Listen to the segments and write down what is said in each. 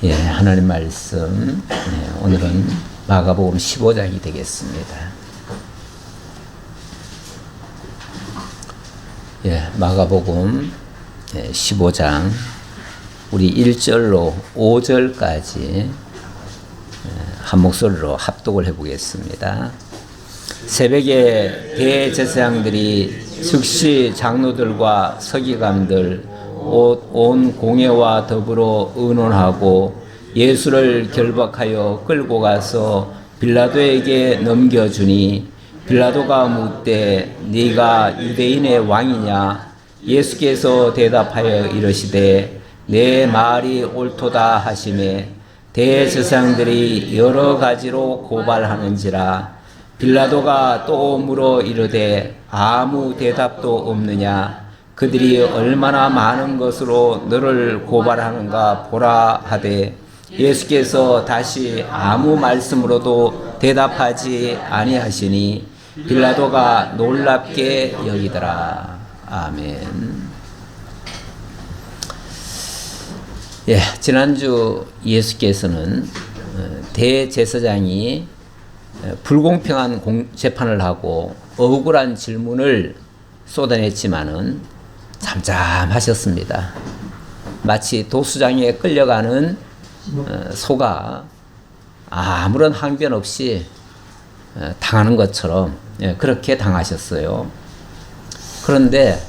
예, 하나님 말씀. 오늘은 마가복음 15장이 되겠습니다. 예, 마가복음 15장 우리 1절로 5절까지 한 목소리로 합독을 해보겠습니다. 새벽에 대제사장들이 즉시 장로들과 서기관들 온 공회와 더불어 의논하고 예수를 결박하여 끌고 가서 빌라도에게 넘겨주니 빌라도가 묻되 네가 유대인의 왕이냐? 예수께서 대답하여 이르시되 내 말이 옳도다 하시매 대제사장들이 여러 가지로 고발하는지라. 빌라도가 또 물어 이르되 아무 대답도 없느냐? 그들이 얼마나 많은 것으로 너를 고발하는가 보라 하되 예수께서 다시 아무 말씀으로도 대답하지 아니하시니 빌라도가 놀랍게 여기더라. 아멘. 예, 지난주 예수께서는 대제사장이 불공평한 재판을 하고 억울한 질문을 쏟아냈지만은 잠잠하셨습니다. 마치 도수장에 끌려가는 소가 아무런 항변 없이 당하는 것처럼 그렇게 당하셨어요. 그런데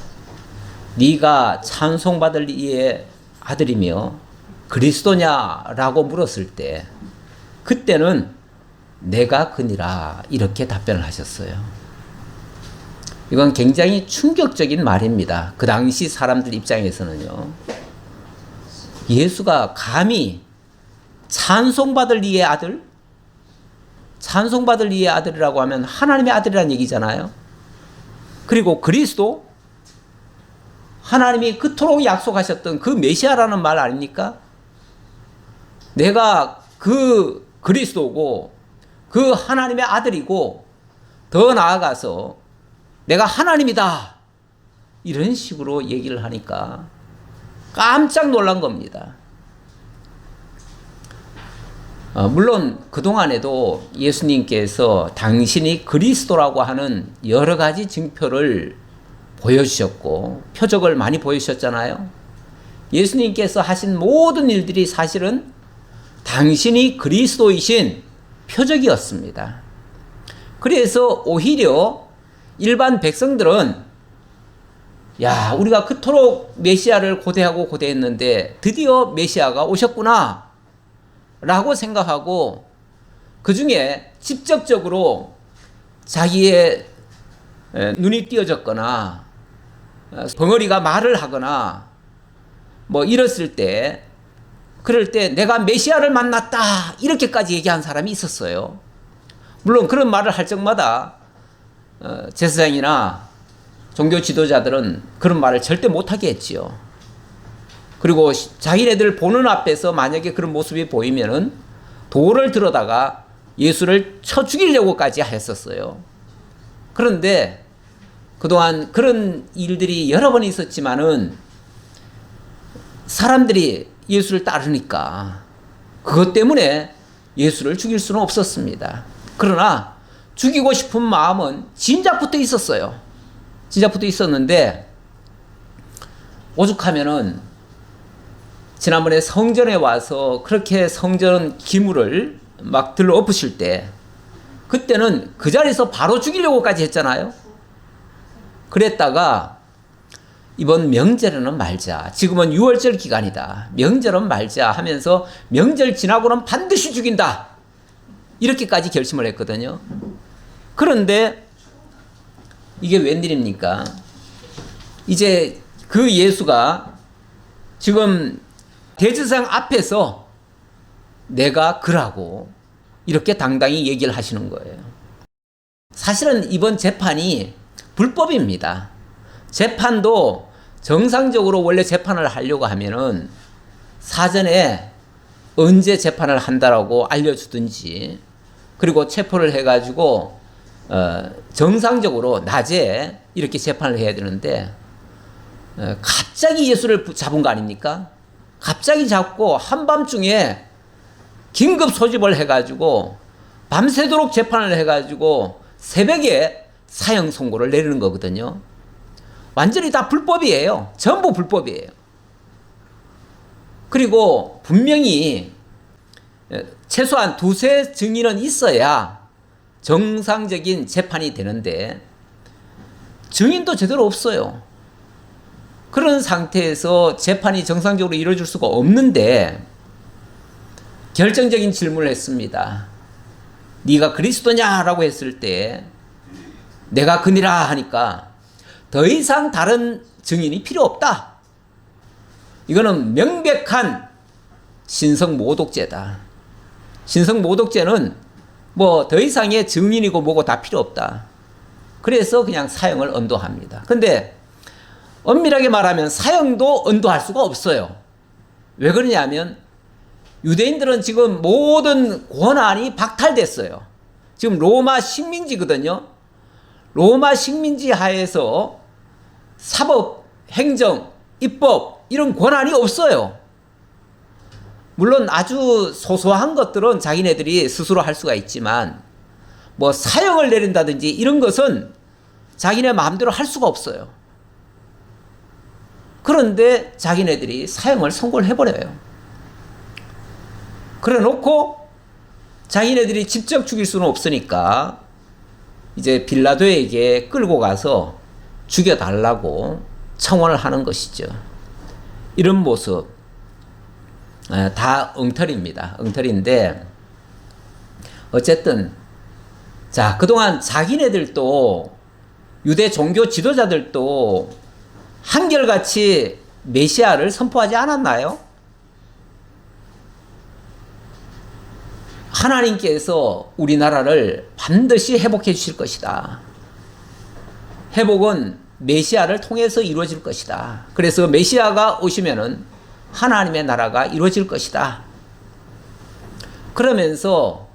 네가 찬송받을 이의 아들이며 그리스도냐라고 물었을 때 그때는 내가 그니라 이렇게 답변을 하셨어요. 이건 굉장히 충격적인 말입니다. 그 당시 사람들 입장에서는요. 예수가 감히 찬송받을 이의 아들? 찬송받을 이의 아들이라고 하면 하나님의 아들이라는 얘기잖아요. 그리고 그리스도? 하나님이 그토록 약속하셨던 그 메시아라는 말 아닙니까? 내가 그 그리스도고 그 하나님의 아들이고 더 나아가서 내가 하나님이다. 이런 식으로 얘기를 하니까 깜짝 놀란 겁니다. 물론 그동안에도 예수님께서 당신이 그리스도라고 하는 여러 가지 증표를 보여주셨고 표적을 많이 보여주셨잖아요. 예수님께서 하신 모든 일들이 사실은 당신이 그리스도이신 표적이었습니다. 그래서 오히려 일반 백성들은 야, 우리가 그토록 메시아를 고대하고 고대했는데 드디어 메시아가 오셨구나 라고 생각하고 그 중에 직접적으로 자기의 눈이 띄어졌거나 벙어리가 말을 하거나 뭐 이랬을 때 그럴 때 내가 메시아를 만났다 이렇게까지 얘기한 사람이 있었어요. 물론 그런 말을 할 적마다 제사장이나 종교 지도자들은 그런 말을 절대 못하게 했지요. 그리고 자기네들 보는 앞에서 만약에 그런 모습이 보이면은 돌을 들어다가 예수를 쳐 죽이려고까지 했었어요. 그런데 그동안 그런 일들이 여러 번 있었지만은 사람들이 예수를 따르니까 그것 때문에 예수를 죽일 수는 없었습니다. 그러나 죽이고 싶은 마음은 진작부터 있었어요. 진작부터 있었는데 오죽하면은 지난번에 성전에 와서 그렇게 성전 기물을 막 들러 엎으실 때 그때는 그 자리에서 바로 죽이려고까지 했잖아요. 그랬다가 이번 명절에는 말자. 지금은 6월절 기간이다. 명절은 말자 하면서 명절 지나고는 반드시 죽인다. 이렇게까지 결심을 했거든요. 그런데 이게 웬일입니까? 이제 그 예수가 지금 대제사장 앞에서 내가 그라고 이렇게 당당히 얘기를 하시는 거예요. 사실은 이번 재판이 불법입니다. 재판도 정상적으로 원래 재판을 하려고 하면은 사전에 언제 재판을 한다라고 알려주든지 그리고 체포를 해가지고 정상적으로 낮에 이렇게 재판을 해야 되는데 갑자기 예수를 잡은 거 아닙니까? 갑자기 잡고 한밤중에 긴급 소집을 해가지고 밤새도록 재판을 해가지고 새벽에 사형 선고를 내리는 거거든요. 완전히 다 불법이에요. 전부 불법이에요. 그리고 분명히 최소한 두세 증인은 있어야 정상적인 재판이 되는데 증인도 제대로 없어요. 그런 상태에서 재판이 정상적으로 이루어질 수가 없는데 결정적인 질문을 했습니다. 네가 그리스도냐라고 했을 때 내가 그니라 하니까 더 이상 다른 증인이 필요 없다. 이거는 명백한 신성모독죄다. 신성모독죄는 뭐 더 이상의 증인이고 뭐고 다 필요 없다. 그래서 그냥 사형을 언도합니다. 근데 엄밀하게 말하면 사형도 언도할 수가 없어요. 왜 그러냐면 유대인들은 지금 모든 권한이 박탈됐어요. 지금 로마 식민지거든요. 로마 식민지 하에서 사법, 행정, 입법 이런 권한이 없어요. 물론 아주 소소한 것들은 자기네들이 스스로 할 수가 있지만 뭐 사형을 내린다든지 이런 것은 자기네 마음대로 할 수가 없어요. 그런데 자기네들이 사형을 선고를 해버려요. 그래 놓고 자기네들이 직접 죽일 수는 없으니까 이제 빌라도에게 끌고 가서 죽여달라고 청원을 하는 것이죠. 이런 모습 다 엉터리입니다. 엉터리인데 어쨌든 자 그동안 자기네들도 유대 종교 지도자들도 한결같이 메시아를 선포하지 않았나요? 하나님께서 우리나라를 반드시 회복해 주실 것이다. 회복은 메시아를 통해서 이루어질 것이다. 그래서 메시아가 오시면은 하나님의 나라가 이루어질 것이다. 그러면서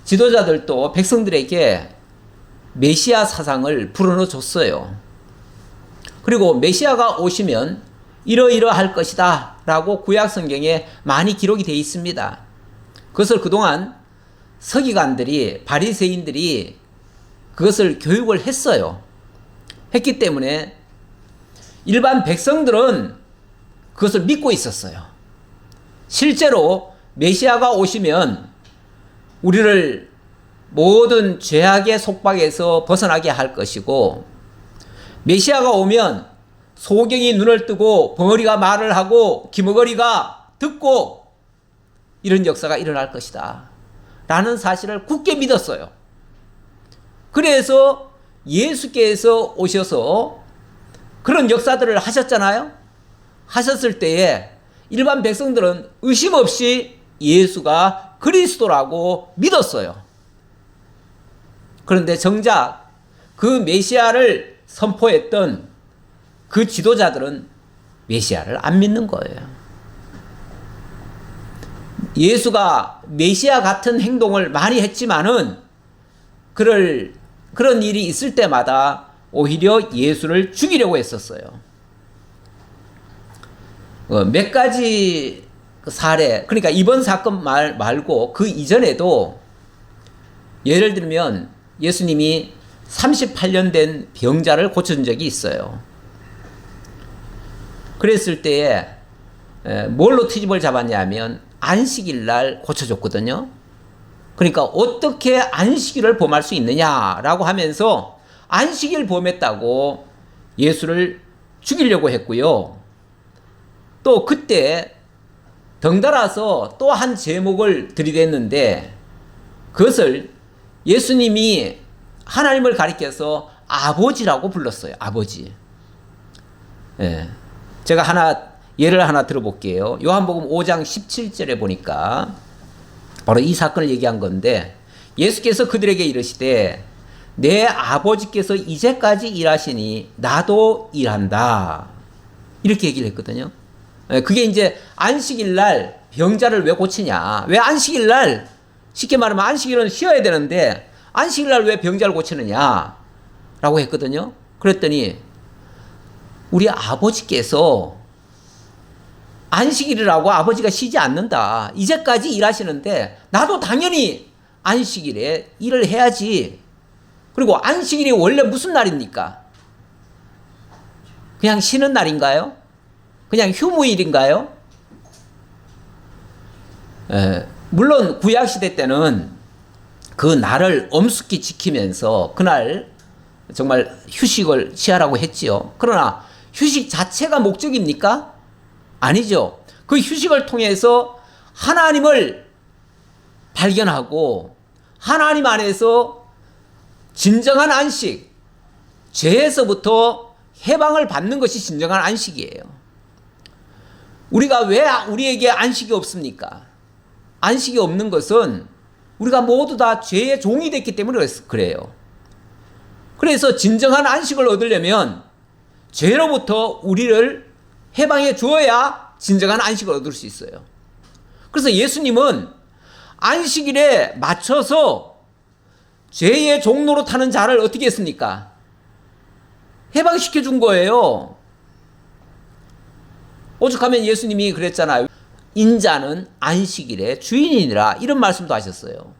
지도자들도 백성들에게 메시아 사상을 불어넣어 줬어요. 그리고 메시아가 오시면 이러이러할 것이다 라고 구약 성경에 많이 기록이 되어 있습니다. 그것을 그동안 서기관들이 바리새인들이 그것을 교육을 했어요. 했기 때문에 일반 백성들은 그것을 믿고 있었어요. 실제로 메시아가 오시면 우리를 모든 죄악의 속박에서 벗어나게 할 것이고 메시아가 오면 소경이 눈을 뜨고 벙어리가 말을 하고 기머거리가 듣고 이런 역사가 일어날 것이다 라는 사실을 굳게 믿었어요. 그래서 예수께서 오셔서 그런 역사들을 하셨잖아요. 하셨을 때에 일반 백성들은 의심 없이 예수가 그리스도라고 믿었어요. 그런데 정작 그 메시아를 선포했던 그 지도자들은 메시아를 안 믿는 거예요. 예수가 메시아 같은 행동을 많이 했지만은 그런 일이 있을 때마다 오히려 예수를 죽이려고 했었어요. 몇 가지 사례, 그러니까 이번 사건 말고 그 이전에도 예를 들면 예수님이 38년 된 병자를 고쳐준 적이 있어요. 그랬을 때에 뭘로 트집을 잡았냐면 안식일 날 고쳐줬거든요. 그러니까 어떻게 안식일을 범할 수 있느냐라고 하면서 안식일 범했다고 예수를 죽이려고 했고요. 또 그때 덩달아서 또 한 제목을 들이댔는데 그것을 예수님이 하나님을 가리켜서 아버지라고 불렀어요. 아버지. 예. 제가 예를 하나 들어볼게요. 요한복음 5장 17절에 보니까 바로 이 사건을 얘기한 건데 예수께서 그들에게 이르시되 내 아버지께서 이제까지 일하시니 나도 일한다. 이렇게 얘기를 했거든요. 그게 이제 안식일 날 병자를 왜 고치냐. 왜 안식일 날, 쉽게 말하면 안식일은 쉬어야 되는데 안식일 날 왜 병자를 고치느냐 라고 했거든요. 그랬더니 우리 아버지께서 안식일이라고 아버지가 쉬지 않는다. 이제까지 일하시는데 나도 당연히 안식일에 일을 해야지. 그리고 안식일이 원래 무슨 날입니까? 그냥 쉬는 날인가요? 그냥 휴무일인가요? 물론 구약시대 때는 그 날을 엄숙히 지키면서 그날 정말 휴식을 취하라고 했지요. 그러나 휴식 자체가 목적입니까? 아니죠. 그 휴식을 통해서 하나님을 발견하고 하나님 안에서 진정한 안식, 죄에서부터 해방을 받는 것이 진정한 안식이에요. 우리가 왜 우리에게 안식이 없습니까? 안식이 없는 것은 우리가 모두 다 죄의 종이 됐기 때문에 그래요. 그래서 진정한 안식을 얻으려면 죄로부터 우리를 해방해 주어야 진정한 안식을 얻을 수 있어요. 그래서 예수님은 안식일에 맞춰서 죄의 종로로 타는 자를 어떻게 했습니까? 해방시켜 준 거예요. 오죽하면 예수님이 그랬잖아요. 인자는 안식일의 주인이니라, 이런 말씀도 하셨어요.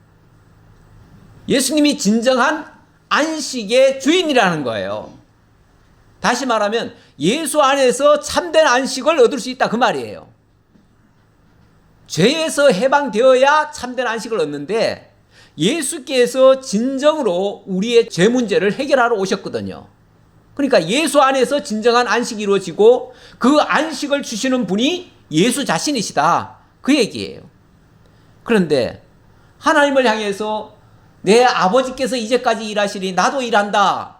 예수님이 진정한 안식의 주인이라는 거예요. 다시 말하면 예수 안에서 참된 안식을 얻을 수 있다, 그 말이에요. 죄에서 해방되어야 참된 안식을 얻는데 예수께서 진정으로 우리의 죄 문제를 해결하러 오셨거든요. 그러니까 예수 안에서 진정한 안식이 이루어지고 그 안식을 주시는 분이 예수 자신이시다, 그 얘기예요. 그런데 하나님을 향해서 내 아버지께서 이제까지 일하시니 나도 일한다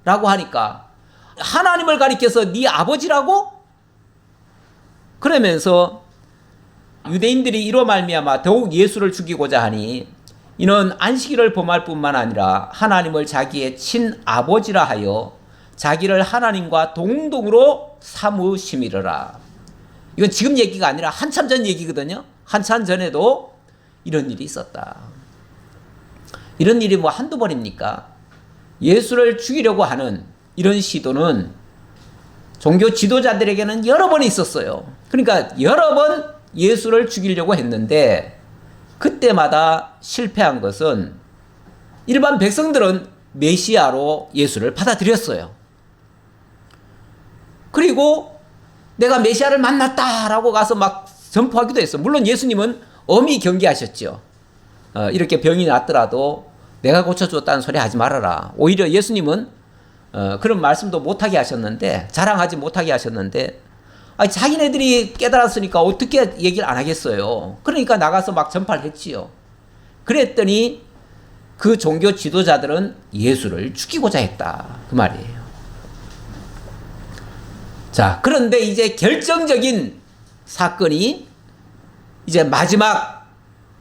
라고 하니까 하나님을 가리켜서 네 아버지라고? 그러면서 유대인들이 이로 말미암아 더욱 예수를 죽이고자 하니 이는 안식일을 범할 뿐만 아니라 하나님을 자기의 친아버지라 하여 자기를 하나님과 동등으로 삼으심이러라. 이건 지금 얘기가 아니라 한참 전 얘기거든요. 한참 전에도 이런 일이 있었다. 이런 일이 뭐 한두 번입니까? 예수를 죽이려고 하는 이런 시도는 종교 지도자들에게는 여러 번 있었어요. 그러니까 여러 번 예수를 죽이려고 했는데 그때마다 실패한 것은 일반 백성들은 메시아로 예수를 받아들였어요. 그리고 내가 메시아를 만났다라고 가서 막 전포하기도 했어요. 물론 예수님은 엄히 경계하셨죠. 이렇게 병이 났더라도 내가 고쳐주었다는 소리 하지 말아라. 오히려 예수님은 그런 말씀도 못하게 하셨는데, 자랑하지 못하게 하셨는데, 자기네들이 깨달았으니까 어떻게 얘기를 안 하겠어요. 그러니까 나가서 막 전파를 했지요. 그랬더니 그 종교 지도자들은 예수를 죽이고자 했다, 그 말이에요. 자, 그런데 이제 결정적인 사건이 이제 마지막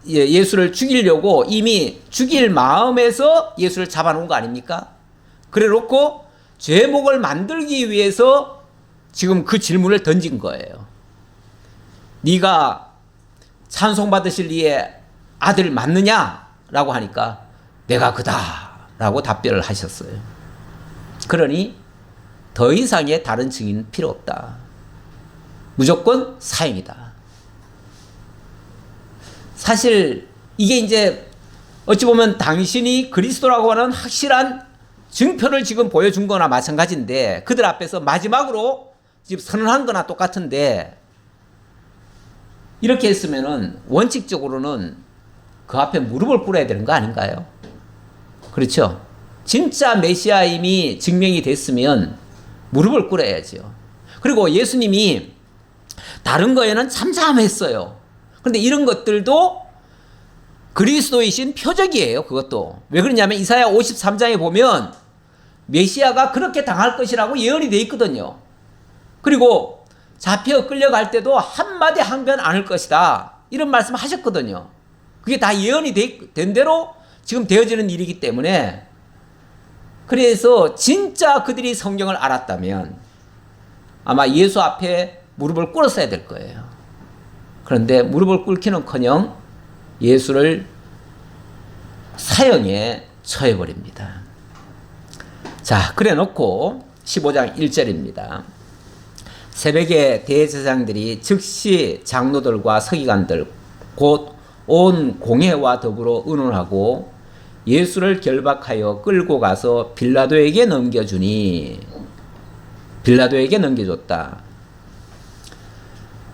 예수를 죽이려고 이미 죽일 마음에서 예수를 잡아놓은 거 아닙니까? 그래 놓고 죄목을 만들기 위해서 지금 그 질문을 던진 거예요. 네가 찬송받으실 이의 아들 맞느냐? 라고 하니까 내가 그다 라고 답변을 하셨어요. 그러니 더 이상의 다른 증인 필요 없다. 무조건 사형이다. 사실 이게 이제 어찌 보면 당신이 그리스도라고 하는 확실한 증표를 지금 보여준 거나 마찬가지인데, 그들 앞에서 마지막으로 지금 선언한 거나 똑같은데, 이렇게 했으면은 원칙적으로는 그 앞에 무릎을 꿇어야 되는 거 아닌가요? 그렇죠? 진짜 메시아임이 증명이 됐으면 무릎을 꿇어야죠. 그리고 예수님이 다른 거에는 참참했어요. 그런데 이런 것들도 그리스도이신 표적이에요. 그것도. 왜 그러냐면 이사야 53장에 보면 메시아가 그렇게 당할 것이라고 예언이 되어 있거든요. 그리고 잡혀 끌려갈 때도 한마디 항변 안 할 것이다, 이런 말씀 하셨거든요. 그게 다 예언이 된 대로 지금 되어지는 일이기 때문에, 그래서 진짜 그들이 성경을 알았다면 아마 예수 앞에 무릎을 꿇었어야 될 거예요. 그런데 무릎을 꿇기는커녕 예수를 사형에 처해버립니다. 자, 그래 놓고 15장 1절입니다. 새벽에 대제사장들이 즉시 장로들과 서기관들 곧 온 공회와 더불어 의논하고 예수를 결박하여 끌고 가서 빌라도에게 넘겨주니 빌라도에게 넘겨줬다.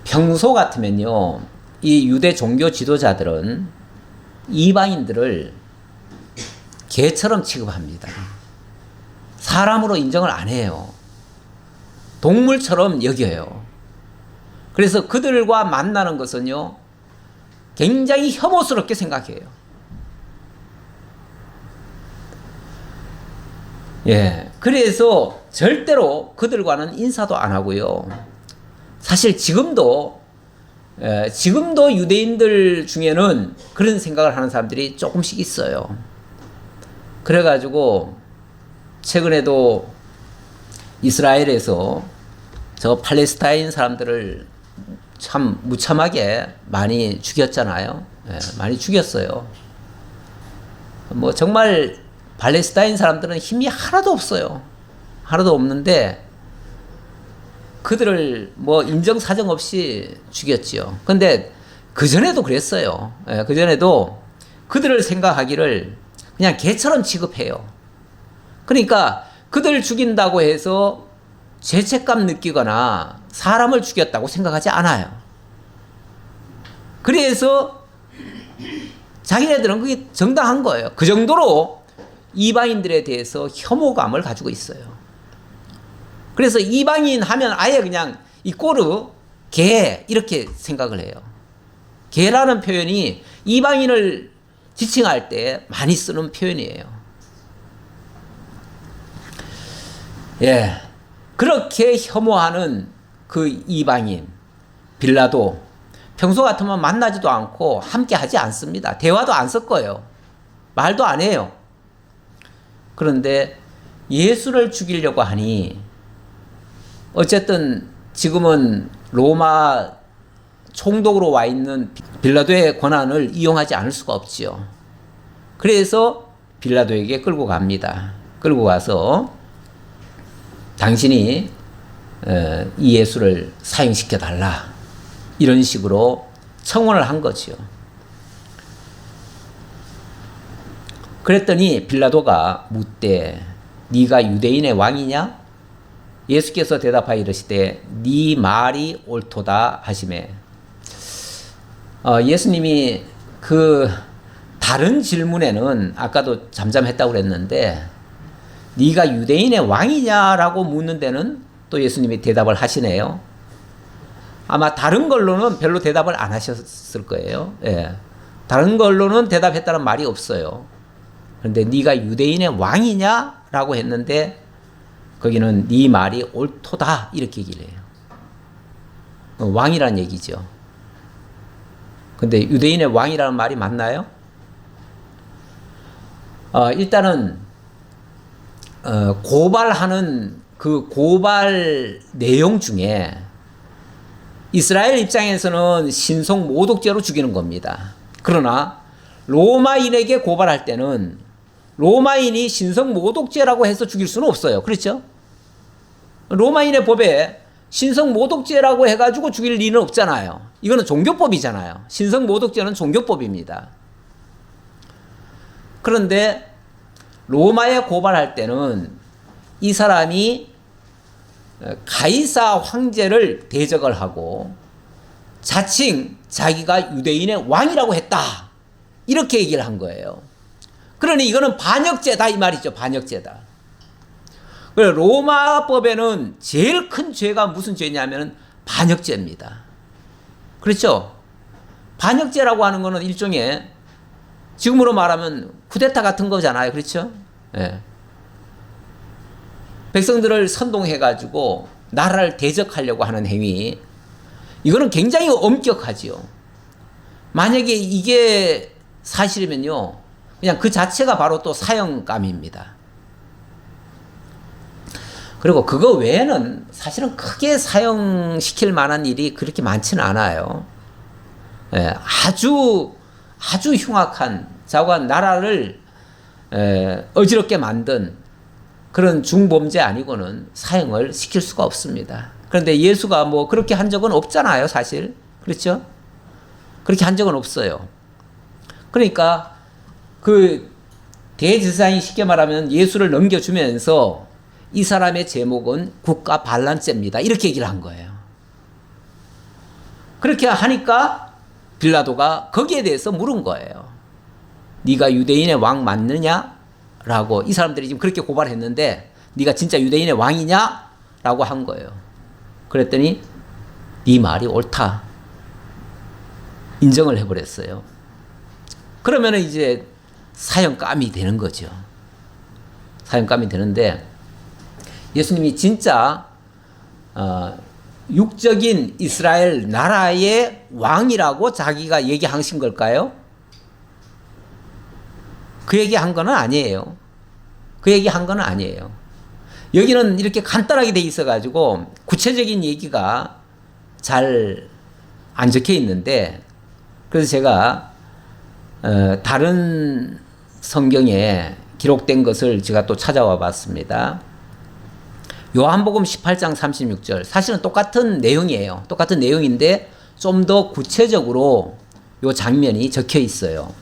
평소 같으면요, 이 유대 종교 지도자들은 이방인들을 개처럼 취급합니다. 사람으로 인정을 안 해요. 동물처럼 여겨요. 그래서 그들과 만나는 것은요, 굉장히 혐오스럽게 생각해요. 예. 그래서 절대로 그들과는 인사도 안 하고요. 사실 지금도 유대인들 중에는 그런 생각을 하는 사람들이 조금씩 있어요. 그래가지고 최근에도 이스라엘에서 저 팔레스타인 사람들을 참 무참하게 많이 죽였잖아요. 예, 많이 죽였어요. 뭐 정말 팔레스타인 사람들은 힘이 하나도 없어요. 하나도 없는데 그들을 뭐 인정사정 없이 죽였죠. 근데 그전에도 그랬어요. 예, 그전에도 그들을 생각하기를 그냥 개처럼 취급해요. 그러니까 그들 죽인다고 해서 죄책감 느끼거나 사람을 죽였다고 생각하지 않아요. 그래서 자기네들은 그게 정당한 거예요. 그 정도로 이방인들에 대해서 혐오감을 가지고 있어요. 그래서 이방인 하면 아예 그냥 이 꼬르, 개 이렇게 생각을 해요. 개라는 표현이 이방인을 지칭할 때 많이 쓰는 표현이에요. 예, 그렇게 혐오하는 그 이방인 빌라도 평소 같으면 만나지도 않고 함께 하지 않습니다. 대화도 안 섞어요. 말도 안 해요. 그런데 예수를 죽이려고 하니 어쨌든 지금은 로마 총독으로 와 있는 빌라도의 권한을 이용하지 않을 수가 없지요. 그래서 빌라도에게 끌고 갑니다. 끌고 가서 당신이 이 예수를 사형시켜 달라, 이런 식으로 청원을 한 거지요. 그랬더니 빌라도가 묻되 네가 유대인의 왕이냐? 예수께서 대답하여 이르시되 네 말이 옳도다 하시매. 예수님이 그 다른 질문에는 아까도 잠잠했다고 그랬는데 네가 유대인의 왕이냐라고 묻는 데는 또 예수님이 대답을 하시네요. 아마 다른 걸로는 별로 대답을 안 하셨을 거예요. 예. 다른 걸로는 대답했다는 말이 없어요. 그런데 네가 유대인의 왕이냐라고 했는데 거기는 네 말이 옳도다 이렇게 얘기를 해요. 왕이란 얘기죠. 근데 유대인의 왕이라는 말이 맞나요? 일단은 고발하는 그 고발 내용 중에 이스라엘 입장에서는 신성 모독죄로 죽이는 겁니다. 그러나 로마인에게 고발할 때는 로마인이 신성 모독죄라고 해서 죽일 수는 없어요. 그렇죠? 로마인의 법에 신성 모독죄라고 해가지고 죽일 리는 없잖아요. 이거는 종교법이잖아요. 신성 모독죄는 종교법입니다. 그런데 로마에 고발할 때는 이 사람이 가이사 황제를 대적을 하고 자칭 자기가 유대인의 왕이라고 했다, 이렇게 얘기를 한 거예요. 그러니 이거는 반역죄다 이 말이죠. 반역죄다. 로마법에는 제일 큰 죄가 무슨 죄냐면 반역죄입니다. 그렇죠? 반역죄라고 하는 거는 일종의 지금으로 말하면 쿠데타 같은 거잖아요. 그렇죠? 예. 백성들을 선동해가지고 나라를 대적하려고 하는 행위, 이거는 굉장히 엄격하지요. 만약에 이게 사실이면요, 그냥 그 자체가 바로 또 사형감입니다. 그리고 그거 외에는 사실은 크게 사형시킬 만한 일이 그렇게 많지는 않아요. 예, 아주 흉악한, 자관 나라를 어지럽게 만든 그런 중범죄 아니고는 사형을 시킬 수가 없습니다. 그런데 예수가 뭐 그렇게 한 적은 없잖아요, 사실. 그렇죠? 그렇게 한 적은 없어요. 그러니까 그 대제사장이 쉽게 말하면 예수를 넘겨주면서 이 사람의 제목은 국가 반란죄입니다. 이렇게 얘기를 한 거예요. 그렇게 하니까 빌라도가 거기에 대해서 물은 거예요. 네가 유대인의 왕 맞느냐? 라고. 이 사람들이 지금 그렇게 고발했는데 네가 진짜 유대인의 왕이냐? 라고 한 거예요. 그랬더니 네 말이 옳다. 인정을 해버렸어요. 그러면 이제 사형감이 되는 거죠. 사형감이 되는데 예수님이 진짜 육적인 이스라엘 나라의 왕이라고 자기가 얘기하신 걸까요? 그 얘기한 건 아니에요. 그 얘기한 건 아니에요. 여기는 이렇게 간단하게 돼 있어가지고 구체적인 얘기가 잘 안 적혀 있는데, 그래서 제가 다른 성경에 기록된 것을 제가 또 찾아와 봤습니다. 요한복음 18장 36절. 사실은 똑같은 내용이에요. 똑같은 내용인데 좀 더 구체적으로 요 장면이 적혀 있어요.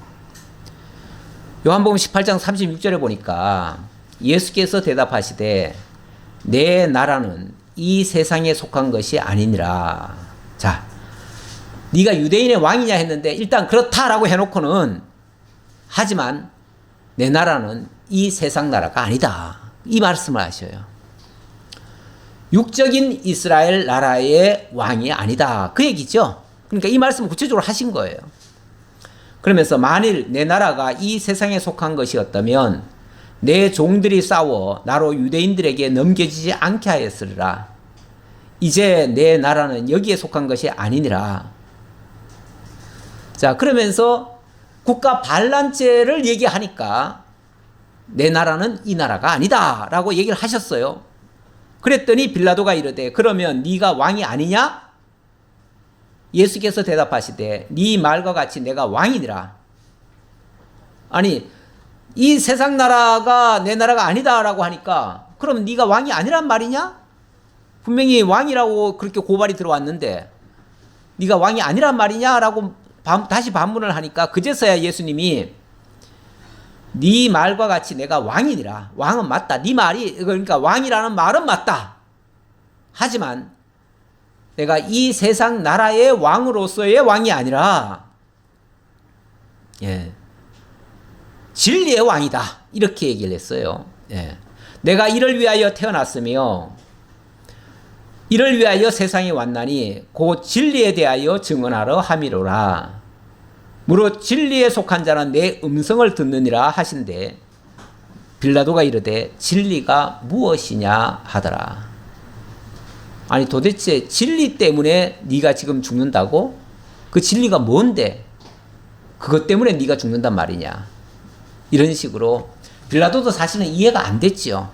요한복음 18장 36절에 보니까 예수께서 대답하시되 내 나라는 이 세상에 속한 것이 아니니라. 자, 네가 유대인의 왕이냐 했는데 일단 그렇다라고 해놓고는 하지만 내 나라는 이 세상 나라가 아니다. 이 말씀을 하셔요. 육적인 이스라엘 나라의 왕이 아니다. 그 얘기죠. 그러니까 이 말씀을 구체적으로 하신 거예요. 그러면서 만일 내 나라가 이 세상에 속한 것이었다면 내 종들이 싸워 나로 유대인들에게 넘겨지지 않게 하였으리라. 이제 내 나라는 여기에 속한 것이 아니니라. 자, 그러면서 국가 반란죄를 얘기하니까 내 나라는 이 나라가 아니다 라고 얘기를 하셨어요. 그랬더니 빌라도가 이르되 그러면 네가 왕이 아니냐? 예수께서 대답하시되 네 말과 같이 내가 왕이니라. 아니, 이 세상 나라가 내 나라가 아니다 라고 하니까 그럼 네가 왕이 아니란 말이냐? 분명히 왕이라고 그렇게 고발이 들어왔는데 네가 왕이 아니란 말이냐? 라고 다시 반문을 하니까 그제서야 예수님이 네 말과 같이 내가 왕이니라. 왕은 맞다. 네 말이, 그러니까 왕이라는 말은 맞다. 하지만 내가 이 세상 나라의 왕으로서의 왕이 아니라 진리의 왕이다. 이렇게 얘기를 했어요. 내가 이를 위하여 태어났으며 이를 위하여 세상에 왔나니 곧 진리에 대하여 증언하러 함이로라. 무릇 진리에 속한 자는 내 음성을 듣느니라 하신대 빌라도가 이르되 진리가 무엇이냐 하더라. 아니 도대체 진리 때문에 네가 지금 죽는다고? 그 진리가 뭔데? 그것 때문에 네가 죽는단 말이냐? 이런 식으로 빌라도도 사실은 이해가 안 됐지요.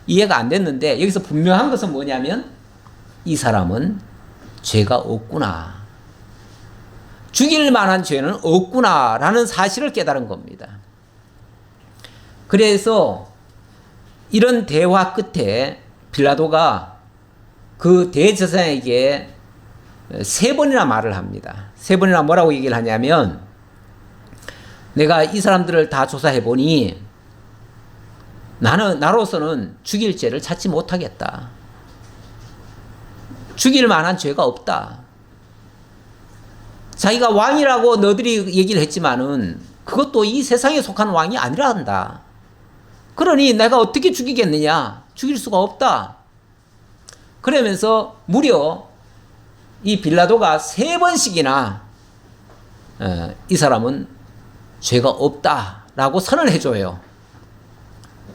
이해가 안 됐는데 여기서 분명한 것은 뭐냐면 이 사람은 죄가 없구나. 죽일 만한 죄는 없구나라는 사실을 깨달은 겁니다. 그래서 이런 대화 끝에 빌라도가 그 대제사장에게 3번이나 말을 합니다. 3번이나 뭐라고 얘기를 하냐면 내가 이 사람들을 다 조사해 보니 나로서는 죽일 죄를 찾지 못하겠다. 죽일 만한 죄가 없다. 자기가 왕이라고 너희들이 얘기를 했지만은 그것도 이 세상에 속한 왕이 아니라 한다. 그러니 내가 어떻게 죽이겠느냐? 죽일 수가 없다. 그러면서 무려 이 빌라도가 3번씩이나 이 사람은 죄가 없다라고 선언을 해줘요.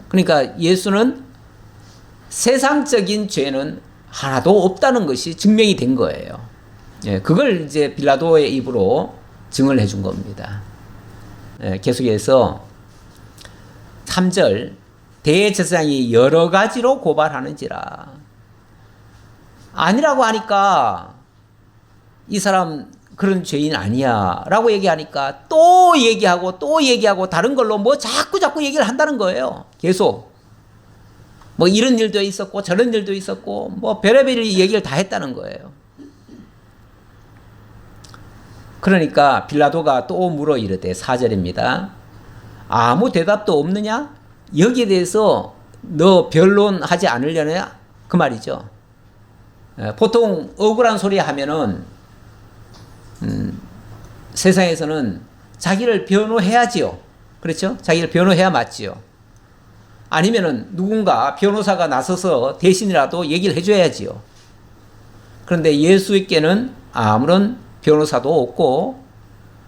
그러니까 예수는 세상적인 죄는 하나도 없다는 것이 증명이 된 거예요. 그걸 이제 빌라도의 입으로 증언을 해준 겁니다. 계속해서 3절 대제사장이 여러 가지로 고발하는지라. 아니라고 하니까 이 사람 그런 죄인 아니야 라고 얘기하니까 또 얘기하고 또 얘기하고 다른 걸로 뭐 자꾸 얘기를 한다는 거예요. 계속 뭐 이런 일도 있었고 저런 일도 있었고 뭐 별의별 얘기를 다 했다는 거예요. 그러니까 빌라도가 또 물어 이르되 4절입니다. 아무 대답도 없느냐? 여기에 대해서 너 변론하지 않으려냐? 그 말이죠. 보통 억울한 소리 하면은 세상에서는 자기를 변호해야지요. 그렇죠? 자기를 변호해야 맞지요. 아니면은 누군가 변호사가 나서서 대신이라도 얘기를 해줘야지요. 그런데 예수께는 아무런 변호사도 없고,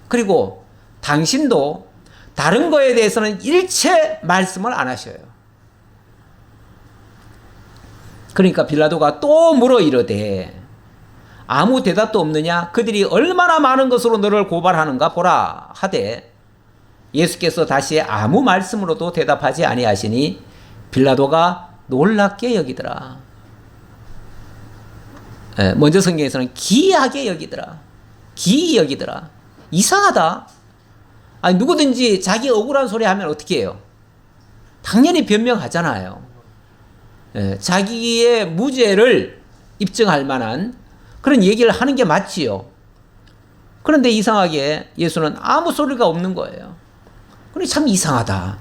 그리고 당신도 다른 거에 대해서는 일체 말씀을 안 하셔요. 그러니까 빌라도가 또 물어 이르되 아무 대답도 없느냐? 그들이 얼마나 많은 것으로 너를 고발하는가 보라 하되 예수께서 다시 아무 말씀으로도 대답하지 아니하시니 빌라도가 놀랍게 여기더라. 먼저 성경에서는 기이하게 여기더라. 기이 여기더라. 이상하다. 아니, 누구든지 자기 억울한 소리 하면 어떻게 해요? 당연히 변명하잖아요. 자기의 무죄를 입증할 만한 그런 얘기를 하는 게 맞지요. 그런데 이상하게 예수는 아무 소리가 없는 거예요. 그래 참 이상하다.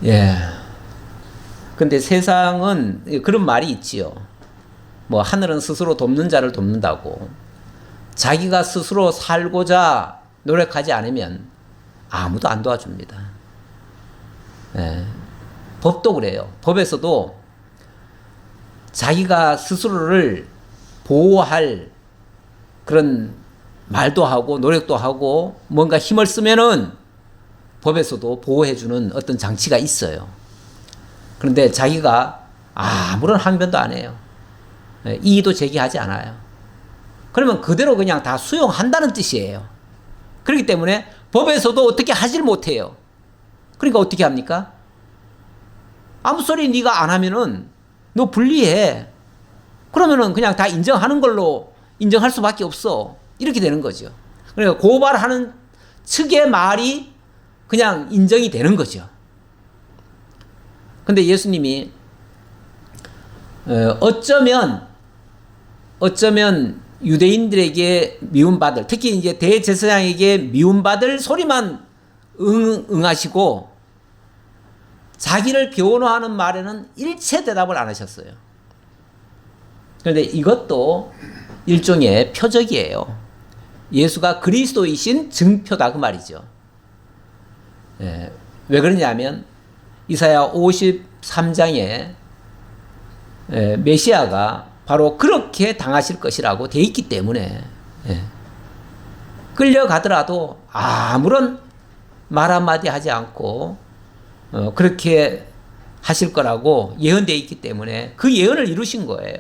예. 근데 세상은 그런 말이 있지요. 뭐 하늘은 스스로 돕는 자를 돕는다고. 자기가 스스로 살고자 노력하지 않으면 아무도 안 도와줍니다. 예. 법도 그래요. 법에서도 자기가 스스로를 보호할 그런 말도 하고 노력도 하고 뭔가 힘을 쓰면은 법에서도 보호해주는 어떤 장치가 있어요. 그런데 자기가 아무런 항변도 안 해요. 이의도 제기하지 않아요. 그러면 그대로 그냥 다 수용한다는 뜻이에요. 그렇기 때문에 법에서도 어떻게 하질 못해요. 그러니까 어떻게 합니까? 아무 소리 네가 안 하면은 너 불리해. 그러면은 그냥 다 인정하는 걸로 인정할 수밖에 없어. 이렇게 되는 거죠. 그러니까 고발하는 측의 말이 그냥 인정이 되는 거죠. 근데 예수님이 어쩌면 유대인들에게 미움받을, 특히 이제 대제사장에게 미움받을 소리만 응하시고 자기를 변호하는 말에는 일체 대답을 안 하셨어요. 그런데 이것도 일종의 표적이에요. 예수가 그리스도이신 증표다 그 말이죠. 왜 그러냐면 이사야 53장에 메시아가 바로 그렇게 당하실 것이라고 돼 있기 때문에 끌려가더라도 아무런 말 한마디 하지 않고 그렇게 하실 거라고 예언되어 있기 때문에 그 예언을 이루신 거예요.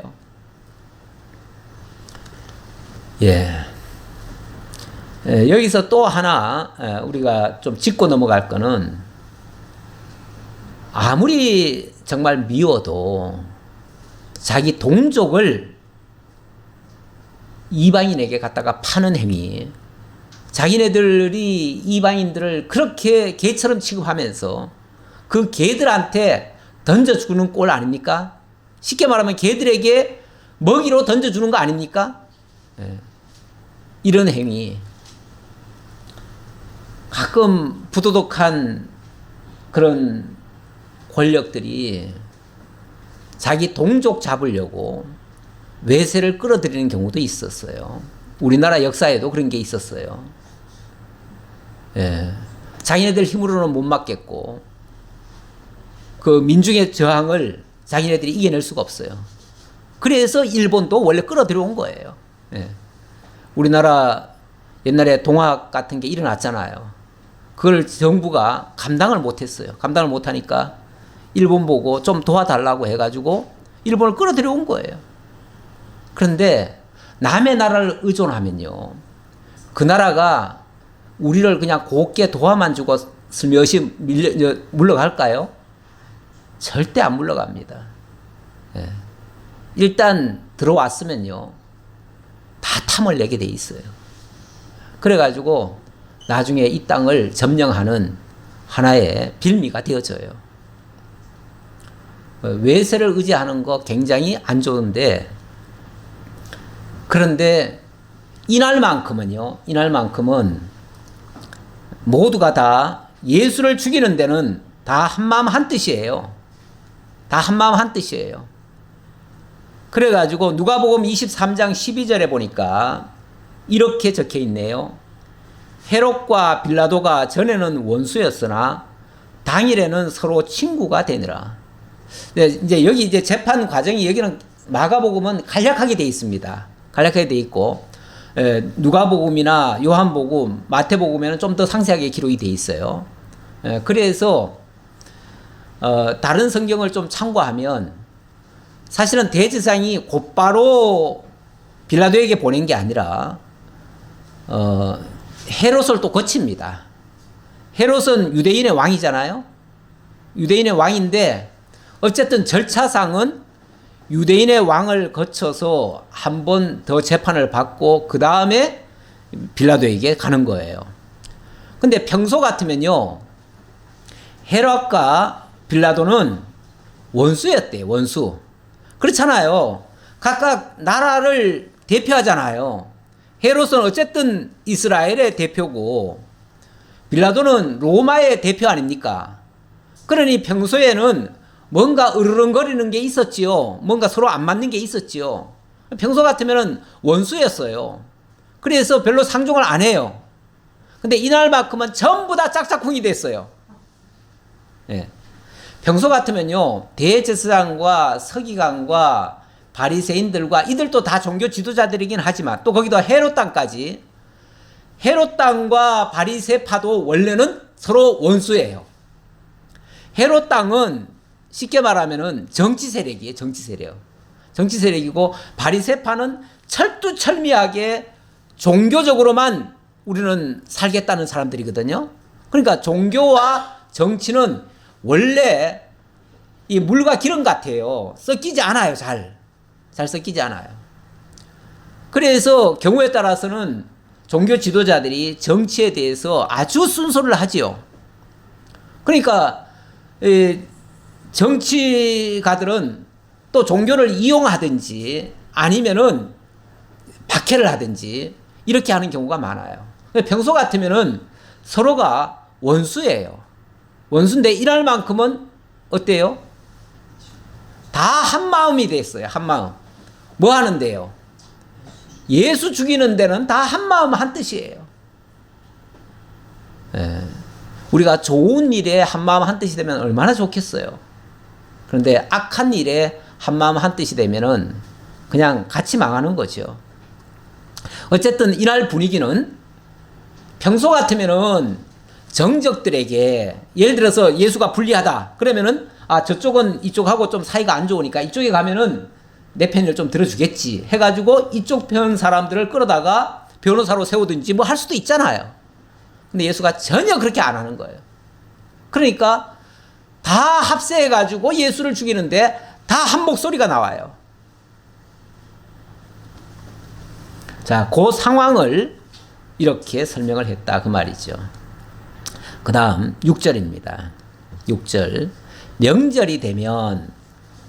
여기서 또 하나 우리가 좀 짚고 넘어갈 거는 아무리 정말 미워도 자기 동족을 이방인에게 갖다가 파는 행위, 자기네들이 이방인들을 그렇게 개처럼 취급하면서 그 개들한테 던져주는 꼴 아닙니까? 쉽게 말하면 개들에게 먹이로 던져주는 거 아닙니까? 이런 행위. 가끔 부도덕한 그런 권력들이 자기 동족 잡으려고 외세를 끌어들이는 경우도 있었어요. 우리나라 역사에도 그런 게 있었어요. 자기네들 힘으로는 못 막겠고 그 민중의 저항을 자기네들이 이겨낼 수가 없어요. 그래서 일본도 원래 끌어들여온 거예요. 우리나라 옛날에 동학 같은 게 일어났잖아요. 그걸 정부가 감당을 못했어요. 감당을 못하니까 일본 보고 좀 도와달라고 해가지고 일본을 끌어들여온 거예요. 그런데 남의 나라를 의존하면요, 그 나라가 우리를 그냥 곱게 도와만 주고 슬며시 물러갈까요? 절대 안 물러갑니다. 일단 들어왔으면요 다 탐을 내게 돼 있어요. 그래가지고 나중에 이 땅을 점령하는 하나의 빌미가 되어져요. 외세를 의지하는 거 굉장히 안 좋은데, 그런데 이날만큼은 모두가 다 예수를 죽이는 데는 다 한마음 한뜻이에요. 다 한마음 한뜻이에요. 그래가지고 누가복음 23장 12절에 보니까 이렇게 적혀 있네요. 헤롯과 빌라도가 전에는 원수였으나 당일에는 서로 친구가 되니라. 네, 이제 여기 이제 재판 과정이 여기는 마가복음은 간략하게 돼 있습니다. 간략하게 돼 있고, 누가복음이나 요한복음, 마태복음에는 좀 더 상세하게 기록이 돼 있어요. 그래서 다른 성경을 좀 참고하면 사실은 대제사장이 곧바로 빌라도에게 보낸 게 아니라 헤롯을 또 거칩니다. 헤롯은 유대인의 왕이잖아요. 유대인의 왕인데 어쨌든 절차상은 유대인의 왕을 거쳐서 한 번 더 재판을 받고 그 다음에 빌라도에게 가는 거예요. 근데 평소 같으면요, 헤롯과 빌라도는 원수였대요. 원수. 그렇잖아요. 각각 나라를 대표하잖아요. 헤롯은 어쨌든 이스라엘의 대표고 빌라도는 로마의 대표 아닙니까? 그러니 평소에는 뭔가 으르렁거리는 게 있었지요. 뭔가 서로 안 맞는 게 있었지요. 평소 같으면 원수였어요. 그래서 별로 상종을 안 해요. 근데 이날만큼은 전부 다 짝짝꿍이 됐어요. 예. 평소 같으면요, 대제사장과 서기관과 바리새인들과 이들도 다 종교 지도자들이긴 하지만 또 거기도 헤롯 땅까지, 헤롯 땅과 바리새파도 원래는 서로 원수예요. 헤롯 땅은 쉽게 말하면은 정치 세력이에요. 정치 세력. 정치 세력이고 바리새파는 철두철미하게 종교적으로만 우리는 살겠다는 사람들이거든요. 그러니까 종교와 정치는 원래 이 물과 기름 같아요. 섞이지 않아요. 잘 섞이지 않아요. 그래서 경우에 따라서는 종교 지도자들이 정치에 대해서 아주 순소를 하지요. 그러니까 정치가들은 또 종교를 이용하든지 아니면은 박해를 하든지 이렇게 하는 경우가 많아요. 평소 같으면은 서로가 원수예요. 원수인데 이날만큼은 어때요? 다 한마음이 됐어요. 한마음. 뭐 하는데요? 예수 죽이는 데는 다 한마음 한뜻이에요. 우리가 좋은 일에 한마음 한뜻이 되면 얼마나 좋겠어요. 그런데 악한 일에 한마음 한뜻이 되면은 그냥 같이 망하는 거죠. 어쨌든 이날 분위기는 평소 같으면은 정적들에게, 예를 들어서 예수가 불리하다 그러면은 저쪽은 이쪽하고 좀 사이가 안 좋으니까 이쪽에 가면은 내 편을 좀 들어주겠지 해가지고 이쪽 편 사람들을 끌어다가 변호사로 세우든지 뭐 할 수도 있잖아요. 근데 예수가 전혀 그렇게 안 하는 거예요. 그러니까 다 합세해가지고 예수를 죽이는데 다 한 목소리가 나와요. 자, 그 상황을 이렇게 설명을 했다 그 말이죠. 그 다음 6절입니다. 6절. 명절이 되면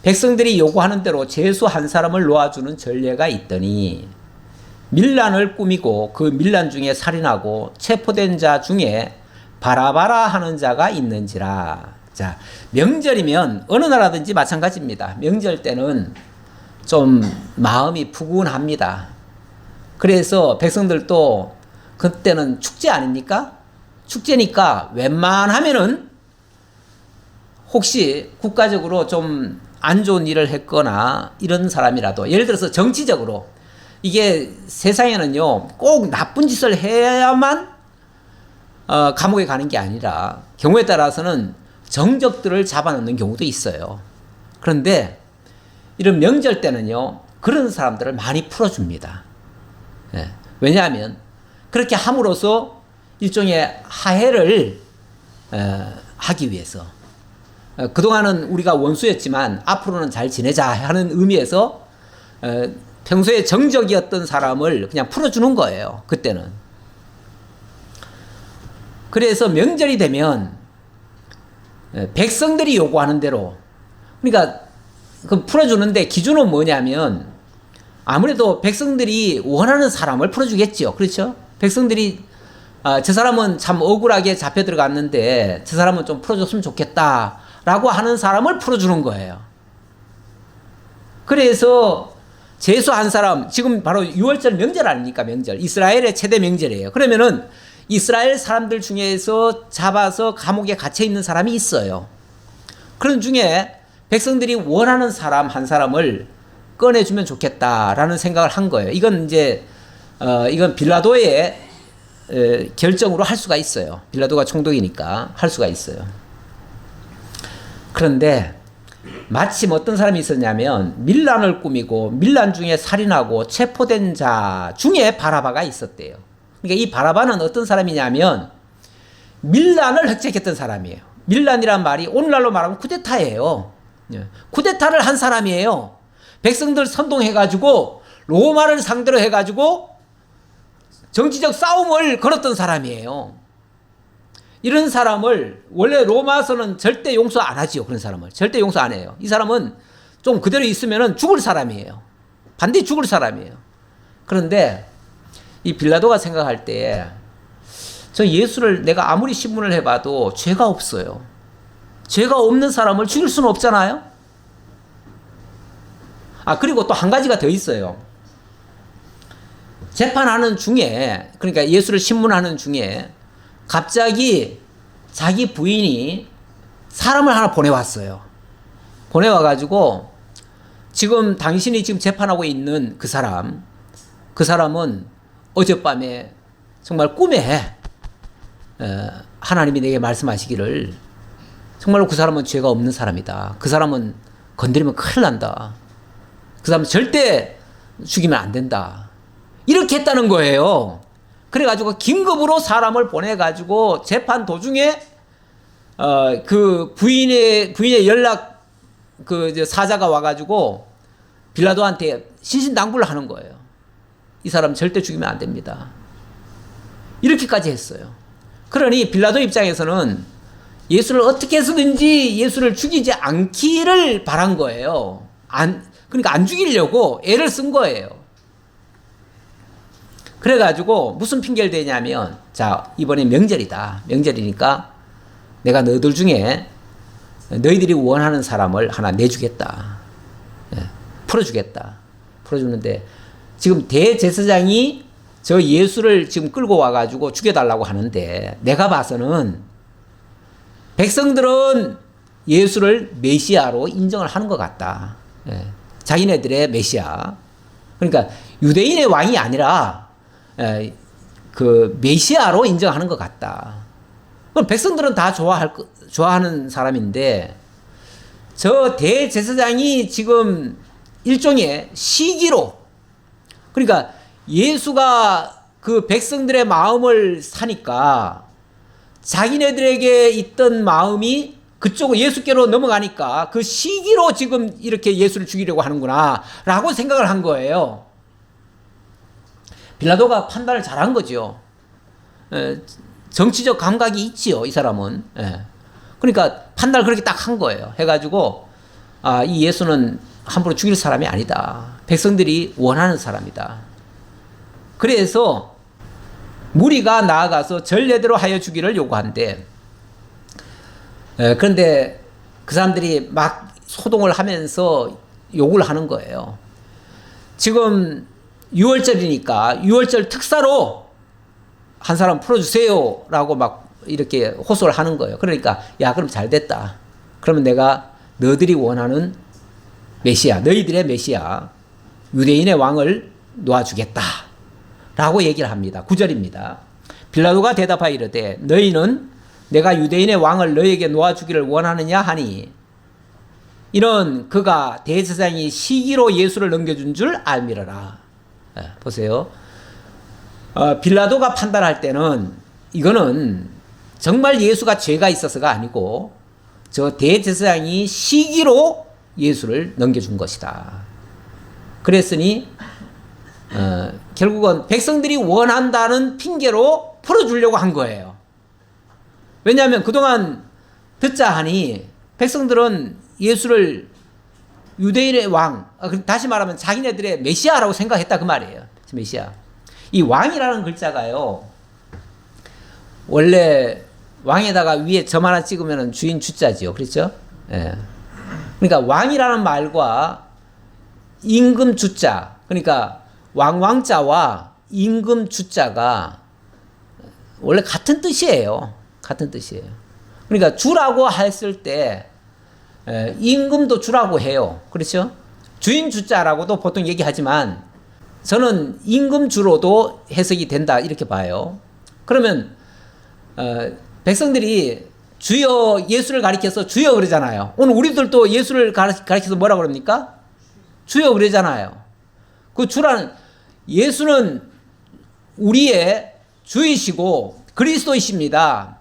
백성들이 요구하는 대로 죄수 한 사람을 놓아주는 전례가 있더니 밀란을 꾸미고 그 밀란 중에 살인하고 체포된 자 중에 바라바라 하는 자가 있는지라. 자, 명절이면 어느 나라든지 마찬가지입니다. 명절 때는 좀 마음이 푸근합니다. 그래서 백성들도 그때는 축제 아닙니까? 축제니까 웬만하면은 혹시 국가적으로 좀 안 좋은 일을 했거나 이런 사람이라도, 예를 들어서 정치적으로, 이게 세상에는요 꼭 나쁜 짓을 해야만 감옥에 가는 게 아니라 경우에 따라서는 정적들을 잡아놓는 경우도 있어요. 그런데 이런 명절 때는요 그런 사람들을 많이 풀어줍니다. 예. 왜냐하면 그렇게 함으로써 일종의 하해를 하기 위해서, 그동안은 우리가 원수였지만 앞으로는 잘 지내자 하는 의미에서 평소에 정적이었던 사람을 그냥 풀어주는 거예요. 그때는. 그래서 명절이 되면 백성들이 요구하는 대로. 그러니까 그 풀어주는데 기준은 뭐냐면 아무래도 백성들이 원하는 사람을 풀어주겠죠. 그렇죠? 백성들이 저 사람은 참 억울하게 잡혀 들어갔는데 저 사람은 좀 풀어줬으면 좋겠다라고 하는 사람을 풀어주는 거예요. 그래서 제수한 사람, 지금 바로 유월절 명절 아닙니까? 명절. 이스라엘의 최대 명절이에요. 그러면은 이스라엘 사람들 중에서 잡아서 감옥에 갇혀 있는 사람이 있어요. 그런 중에 백성들이 원하는 사람 한 사람을 꺼내주면 좋겠다라는 생각을 한 거예요. 이건 이제 이건 빌라도의 결정으로 할 수가 있어요. 빌라도가 총독이니까 할 수가 있어요. 그런데 마침 어떤 사람이 있었냐면 밀란을 꾸미고 밀란 중에 살인하고 체포된 자 중에 바라바가 있었대요. 그러니까 이 바라바는 어떤 사람이냐면 밀란을 획책했던 사람이에요. 밀란이란 말이 오늘날로 말하면 쿠데타예요. 쿠데타를 한 사람이에요. 백성들 선동해가지고 로마를 상대로 해가지고 정치적 싸움을 걸었던 사람이에요. 이런 사람을 원래 로마서는 절대 용서 안 하지요. 그런 사람을 절대 용서 안 해요. 이 사람은 좀 그대로 있으면은 죽을 사람이에요. 반드시 죽을 사람이에요. 그런데 이 빌라도가 생각할 때 저 예수를 내가 아무리 신문을 해봐도 죄가 없어요. 죄가 없는 사람을 죽일 수는 없잖아요. 그리고 또 한 가지가 더 있어요. 재판하는 중에, 그러니까 예수를 신문하는 중에 갑자기 자기 부인이 사람을 하나 보내왔어요. 보내와가지고 지금 당신이 지금 재판하고 있는 그 사람은 어젯밤에 정말 꿈에 하나님이 내게 말씀하시기를 정말로 그 사람은 죄가 없는 사람이다. 그 사람은 건드리면 큰일 난다. 그 사람은 절대 죽이면 안 된다. 이렇게 했다는 거예요. 그래가지고 긴급으로 사람을 보내가지고 재판 도중에 그 부인의 연락 사자가 와가지고 빌라도한테 신신당부를 하는 거예요. 이 사람 절대 죽이면 안 됩니다. 이렇게까지 했어요. 그러니 빌라도 입장에서는 예수를 어떻게 해서든지 예수를 죽이지 않기를 바란 거예요. 그러니까 안 죽이려고 애를 쓴 거예요. 그래가지고 무슨 핑계를 대냐면, 자, 이번에 명절이다. 명절이니까 내가 너희들 중에 너희들이 원하는 사람을 하나 내주겠다. 풀어주겠다. 풀어주는데 지금 대제사장이 저 예수를 지금 끌고 와가지고 죽여달라고 하는데 내가 봐서는 백성들은 예수를 메시아로 인정을 하는 것 같다. 자기네들의 메시아. 그러니까 유대인의 왕이 아니라 그 메시아로 인정하는 것 같다. 그럼 백성들은 다 좋아하는 사람인데 저 대제사장이 지금 일종의 시기로, 그러니까 예수가 그 백성들의 마음을 사니까 자기네들에게 있던 마음이 그쪽으로 예수께로 넘어가니까 그 시기로 지금 이렇게 예수를 죽이려고 하는구나 라고 생각을 한 거예요. 빌라도가 판단을 잘한 거죠. 정치적 감각이 있지요, 이 사람은. 그러니까 판단을 그렇게 딱 한 거예요. 해가지고 이 예수는 함부로 죽일 사람이 아니다. 백성들이 원하는 사람이다. 그래서 무리가 나아가서 전례대로 하여 주기를 요구한대. 그런데 그 사람들이 막 소동을 하면서 욕을 하는 거예요. 지금 6월절이니까 6월절 특사로 한 사람 풀어주세요 라고 막 이렇게 호소를 하는 거예요. 그러니까 야, 그럼 잘 됐다. 그러면 내가 너희들이 원하는 메시아, 너희들의 메시아, 유대인의 왕을 놓아주겠다 라고 얘기를 합니다. 9절입니다. 빌라도가 대답하여 이르되 너희는 내가 유대인의 왕을 너희에게 놓아주기를 원하느냐 하니 이는 그가 대제사장이 시기로 예수를 넘겨준 줄 알미러라. 보세요. 빌라도가 판단할 때는 이거는 정말 예수가 죄가 있어서가 아니고 저 대제사장이 시기로 예수를 넘겨준 것이다. 그랬으니 결국은 백성들이 원한다는 핑계로 풀어주려고 한 거예요. 왜냐하면 그동안 듣자 하니 백성들은 예수를 유대인의 왕, 다시 말하면 자기네들의 메시아라고 생각했다 그 말이에요. 메시아. 이 왕이라는 글자가요, 원래 왕에다가 위에 점 하나 찍으면 주인 주자지요. 그렇죠? 예. 그러니까 왕이라는 말과 임금 주자, 그러니까 왕자와 임금 주자가 원래 같은 뜻이에요. 같은 뜻이에요. 그러니까 주라고 했을 때 임금도 주라고 해요. 그렇죠? 주인 주자라고도 보통 얘기하지만 저는 임금 주로도 해석이 된다 이렇게 봐요. 그러면 백성들이 주여 예수를 가리켜서 주여 그러잖아요. 오늘 우리들도 예수를 가리켜서 뭐라고 그럽니까? 주여 그러잖아요. 그 주라는 예수는 우리의 주이시고 그리스도이십니다.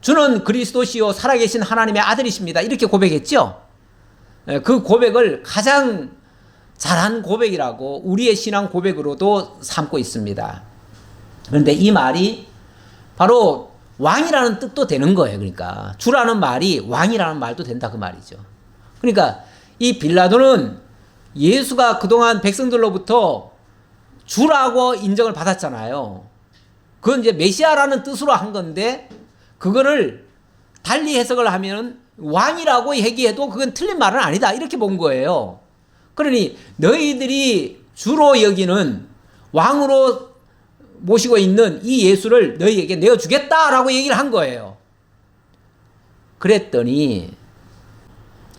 주는 그리스도시요 살아계신 하나님의 아들이십니다. 이렇게 고백했죠. 그 고백을 가장 잘한 고백이라고 우리의 신앙 고백으로도 삼고 있습니다. 그런데 이 말이 바로 왕이라는 뜻도 되는 거예요. 그러니까 주라는 말이 왕이라는 말도 된다 그 말이죠. 그러니까 이 빌라도는 예수가 그동안 백성들로부터 주라고 인정을 받았잖아요. 그건 이제 메시아라는 뜻으로 한 건데 그거를 달리 해석을 하면 왕이라고 얘기해도 그건 틀린 말은 아니다 이렇게 본 거예요. 그러니 너희들이 주로 여기는 왕으로 모시고 있는 이 예수를 너희에게 내어주겠다라고 얘기를 한 거예요. 그랬더니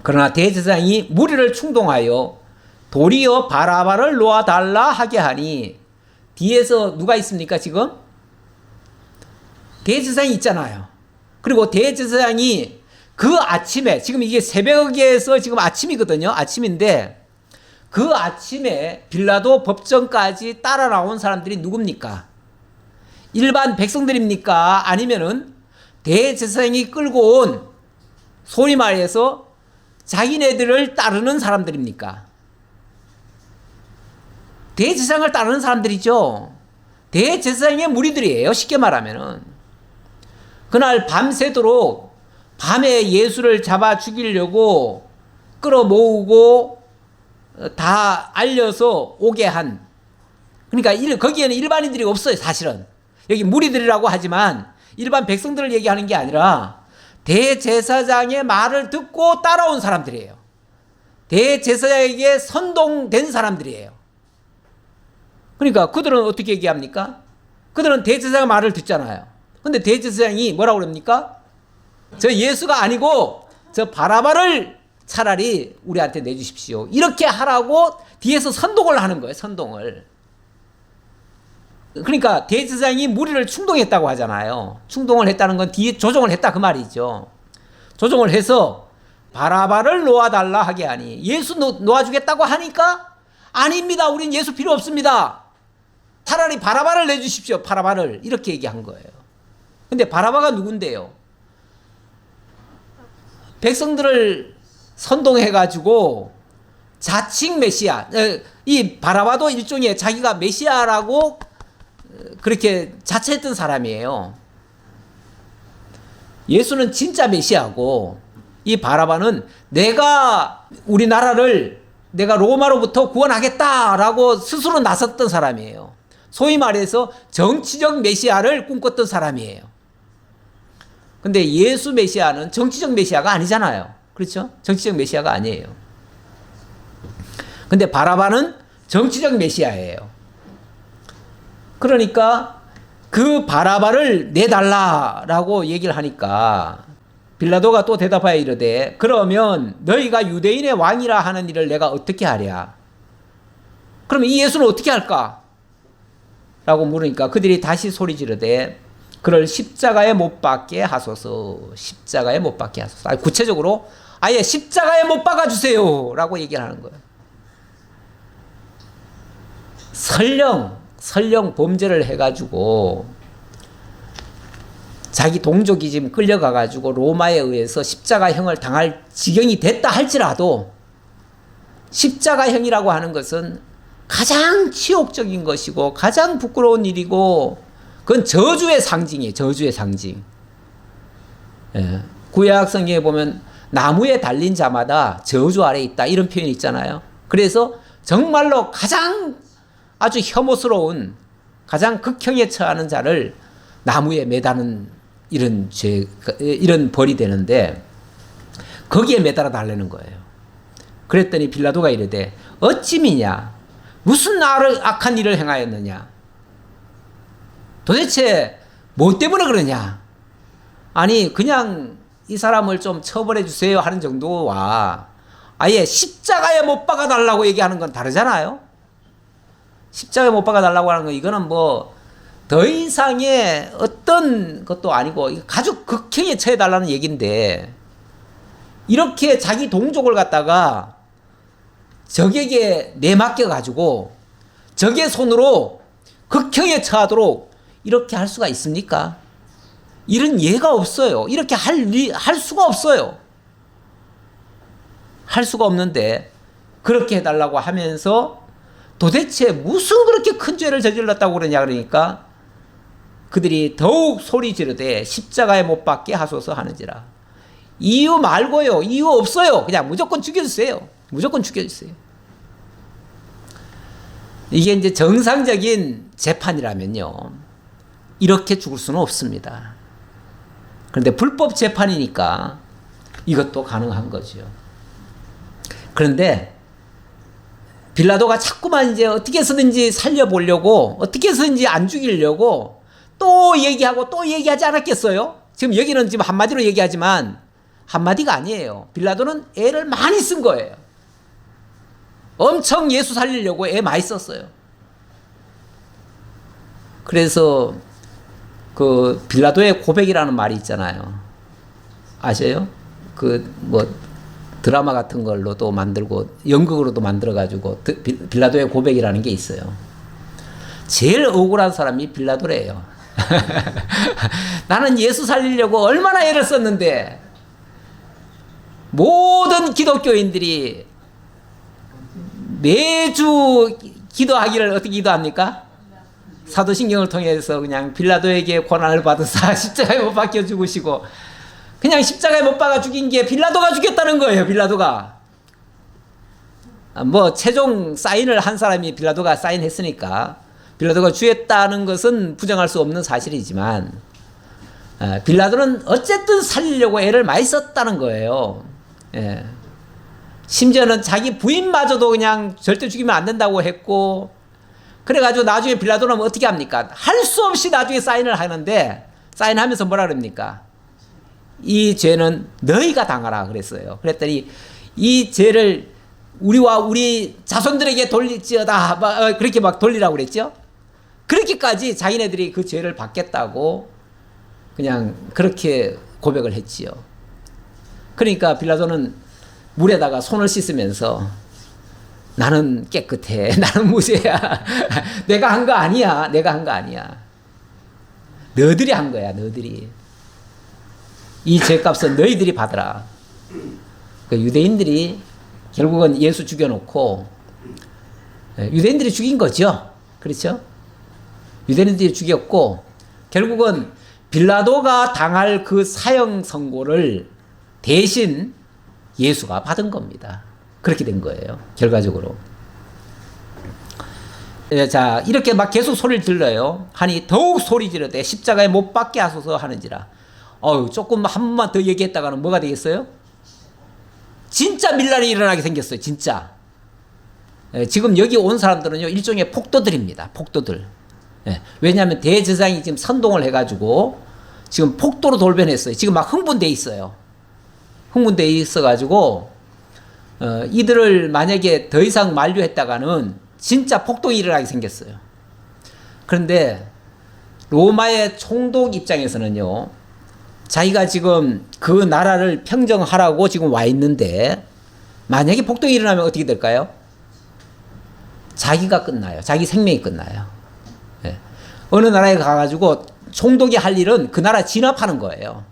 그러나 대제사장이 무리를 충동하여 도리어 바라바를 놓아달라 하게 하니 뒤에서 누가 있습니까 지금? 대제사장이 있잖아요. 그리고 대제사장이 그 아침에 지금 이게 새벽에서 지금 아침이거든요. 아침인데 그 아침에 빌라도 법정까지 따라 나온 사람들이 누굽니까? 일반 백성들입니까? 아니면은 대제사장이 끌고 온 소위 말해서 자기네들을 따르는 사람들입니까? 대제사장을 따르는 사람들이죠. 대제사장의 무리들이에요. 쉽게 말하면은. 그날 밤새도록 밤에 예수를 잡아 죽이려고 끌어모으고 다 알려서 오게 한, 그러니까 거기에는 일반인들이 없어요. 사실은 여기 무리들이라고 하지만 일반 백성들을 얘기하는 게 아니라 대제사장의 말을 듣고 따라온 사람들이에요. 대제사장에게 선동된 사람들이에요. 그러니까 그들은 어떻게 얘기합니까? 그들은 대제사장의 말을 듣잖아요. 근데 대제사장이 뭐라고 그럽니까? 저 예수가 아니고 저 바라바를 차라리 우리한테 내주십시오. 이렇게 하라고 뒤에서 선동을 하는 거예요. 선동을. 그러니까 대제사장이 무리를 충동했다고 하잖아요. 충동을 했다는 건 뒤에 조종을 했다 그 말이죠. 조종을 해서 바라바를 놓아달라 하게 하니 예수 놓아주겠다고 하니까 아닙니다. 우린 예수 필요 없습니다. 차라리 바라바를 내주십시오. 바라바를. 이렇게 얘기한 거예요. 근데 바라바가 누군데요? 백성들을 선동해가지고 자칭 메시아, 이 바라바도 일종의 자기가 메시아라고 그렇게 자처했던 사람이에요. 예수는 진짜 메시아고 이 바라바는 내가 우리나라를 내가 로마로부터 구원하겠다라고 스스로 나섰던 사람이에요. 소위 말해서 정치적 메시아를 꿈꿨던 사람이에요. 근데 예수 메시아는 정치적 메시아가 아니잖아요. 그렇죠? 정치적 메시아가 아니에요. 근데 바라바는 정치적 메시아예요. 그러니까 그 바라바를 내달라라고 얘기를 하니까 빌라도가 또 대답하여 이르되 그러면 너희가 유대인의 왕이라 하는 일을 내가 어떻게 하랴? 그러면 이 예수는 어떻게 할까? 라고 물으니까 그들이 다시 소리 지르되 그를 십자가에 못 박게 하소서. 십자가에 못 박게 하소서. 구체적으로 아예 십자가에 못 박아주세요 라고 얘기를 하는 거예요. 설령 범죄를 해가지고 자기 동족이 지금 끌려가가지고 로마에 의해서 십자가형을 당할 지경이 됐다 할지라도 십자가형이라고 하는 것은 가장 치욕적인 것이고 가장 부끄러운 일이고 그건 저주의 상징이에요. 저주의 상징. 예. 구약 성경에 보면 나무에 달린 자마다 저주 아래 있다 이런 표현이 있잖아요. 그래서 정말로 가장 아주 혐오스러운 가장 극형에 처하는 자를 나무에 매다는 이런 벌이 되는데 거기에 매달아 달라는 거예요. 그랬더니 빌라도가 이르되 어찌미냐 무슨 나를 악한 일을 행하였느냐 도대체 뭐 때문에 그러냐 아니 그냥 이 사람을 좀 처벌해 주세요 하는 정도와 아예 십자가에 못 박아 달라고 얘기하는 건 다르잖아요. 십자가에 못 박아 달라고 하는 거 이거는 뭐 더 이상의 어떤 것도 아니고 아주 극형에 처해 달라는 얘기인데 이렇게 자기 동족을 갖다가 적에게 내맡겨 가지고 적의 손으로 극형에 처하도록 이렇게 할 수가 있습니까? 이런 예가 없어요. 이렇게 할 수가 없어요. 할 수가 없는데 그렇게 해달라고 하면서 도대체 무슨 그렇게 큰 죄를 저질렀다고 그러냐 그러니까 그들이 더욱 소리 지르되 십자가에 못 박게 하소서 하는지라. 이유 말고요. 이유 없어요. 그냥 무조건 죽여주세요. 무조건 죽여주세요. 이게 이제 정상적인 재판이라면요. 이렇게 죽을 수는 없습니다. 그런데 불법 재판이니까 이것도 가능한 거죠. 그런데 빌라도가 자꾸만 이제 어떻게 해서든지 살려보려고 어떻게 해서든지 안 죽이려고 또 얘기하고 또 얘기하지 않았겠어요? 지금 여기는 지금 한마디로 얘기하지만 한마디가 아니에요. 빌라도는 애를 많이 쓴 거예요. 엄청 예수 살리려고 애 많이 썼어요. 그래서 그 빌라도의 고백이라는 말이 있잖아요. 아셔요? 그 뭐 드라마 같은 걸로도 만들고 연극으로도 만들어가지고 빌라도의 고백이라는 게 있어요. 제일 억울한 사람이 빌라도래요. 나는 예수 살리려고 얼마나 애를 썼는데 모든 기독교인들이 매주 기도하기를 어떻게 기도합니까? 사도신경을 통해서 그냥 빌라도에게 고난을 받으사 십자가에 못 박혀 죽으시고 그냥 십자가에 못 박아 죽인 게 빌라도가 죽였다는 거예요. 빌라도가 뭐 최종 사인을 한 사람이 빌라도가 사인했으니까 빌라도가 죽였다는 것은 부정할 수 없는 사실이지만 빌라도는 어쨌든 살리려고 애를 많이 썼다는 거예요. 예. 심지어는 자기 부인마저도 그냥 절대 죽이면 안 된다고 했고 그래가지고 나중에 빌라도는 어떻게 합니까? 할 수 없이 나중에 사인을 하는데 사인하면서 뭐라 그럽니까? 이 죄는 너희가 당하라 그랬어요. 그랬더니 이 죄를 우리와 우리 자손들에게 돌릴지어다 그렇게 막 돌리라고 그랬죠. 그렇게까지 자기네들이 그 죄를 받겠다고 그냥 그렇게 고백을 했지요. 그러니까 빌라도는 물에다가 손을 씻으면서 나는 깨끗해. 나는 무죄야. 내가 한 거 아니야. 내가 한 거 아니야. 너희들이 한 거야. 너희들이. 이 죄값은 너희들이 받으라. 그 유대인들이 결국은 예수 죽여놓고 유대인들이 죽인 거죠. 그렇죠? 유대인들이 죽였고 결국은 빌라도가 당할 그 사형 선고를 대신 예수가 받은 겁니다. 그렇게 된 거예요. 결과적으로. 자, 이렇게 막 계속 소리를 질러요. 하니 더욱 소리 지르되 십자가에 못 박게 하소서 하는지라. 조금 한 번만 더 얘기했다가는 뭐가 되겠어요? 진짜 밀란이 일어나게 생겼어요. 진짜. 지금 여기 온 사람들은요, 일종의 폭도들입니다. 폭도들. 왜냐하면 대제사장이 지금 선동을 해가지고 지금 폭도로 돌변했어요. 지금 막 흥분돼 있어요. 흥분돼 있어가지고 이들을 만약에 더 이상 만류했다가는 진짜 폭동이 일어나게 생겼어요. 그런데 로마의 총독 입장에서는요, 자기가 지금 그 나라를 평정하라고 지금 와 있는데 만약에 폭동이 일어나면 어떻게 될까요? 자기가 끝나요. 자기 생명이 끝나요. 어느 나라에 가가지고 총독이 할 일은 그 나라 진압하는 거예요.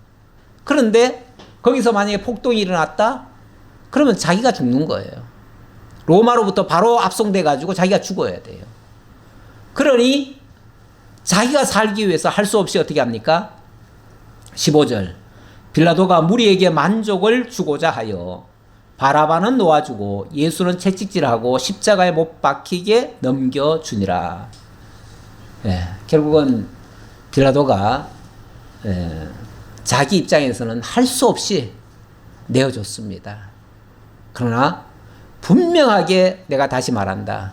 그런데 거기서 만약에 폭동이 일어났다? 그러면 자기가 죽는 거예요. 로마로부터 바로 압송돼가지고 자기가 죽어야 돼요. 그러니 자기가 살기 위해서 할 수 없이 어떻게 합니까? 15절 빌라도가 무리에게 만족을 주고자 하여 바라바는 놓아주고 예수는 채찍질하고 십자가에 못 박히게 넘겨주니라. 결국은 빌라도가 자기 입장에서는 할 수 없이 내어줬습니다. 그러나 분명하게 내가 다시 말한다.